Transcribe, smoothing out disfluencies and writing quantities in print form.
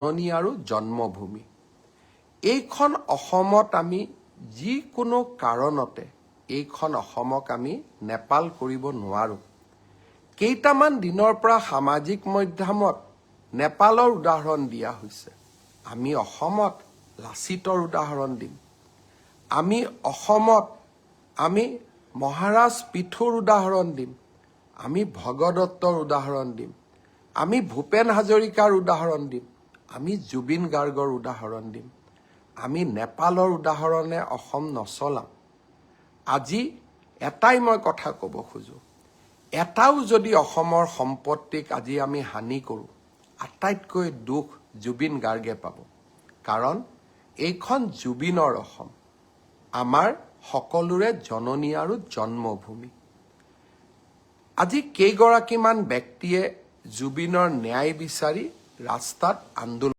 জননী আৰু জন্মভূমি। এইখন অসমত আমি যিকোনো কাৰণতে এইখন অসমক আমি নেপাল কৰিব নোৱাৰোঁ। কেইটামান দিনৰ পৰা সামাজিক মাধ্যমত নেপালৰ উদাহৰণ দিয়া হৈছে। আমি অসমত লাচিতৰ উদাহৰণ দিম। আমি অসমত আমি মহাৰাজ পিথুৰ উদাহৰণ দিম। আমি ভগদত্তৰ উদাহৰণ দিম। আমি ভূপেন হাজৰিকাৰ উদাহৰণ দিম। আমি জুবিন গাৰ্গৰ উদাহৰণ দিম। আমি নেপালৰ উদাহৰণে অসম নচলাম। আজি এটাই মই কথা ক'ব খোজোঁ, এটাও যদি অসমৰ সম্পত্তিক আজি আমি হানি কৰোঁ, আটাইতকৈ দুখ জুবিন গাৰ্গে পাব। কাৰণ এইখন জুবিনৰ অসম, আমাৰ সকলোৰে জননী আৰু জন্মভূমি। আজি কেইগৰাকীমান ব্যক্তিয়ে জুবিনৰ ন্যায় বিচাৰি ৰাস্তাত আন্দোলন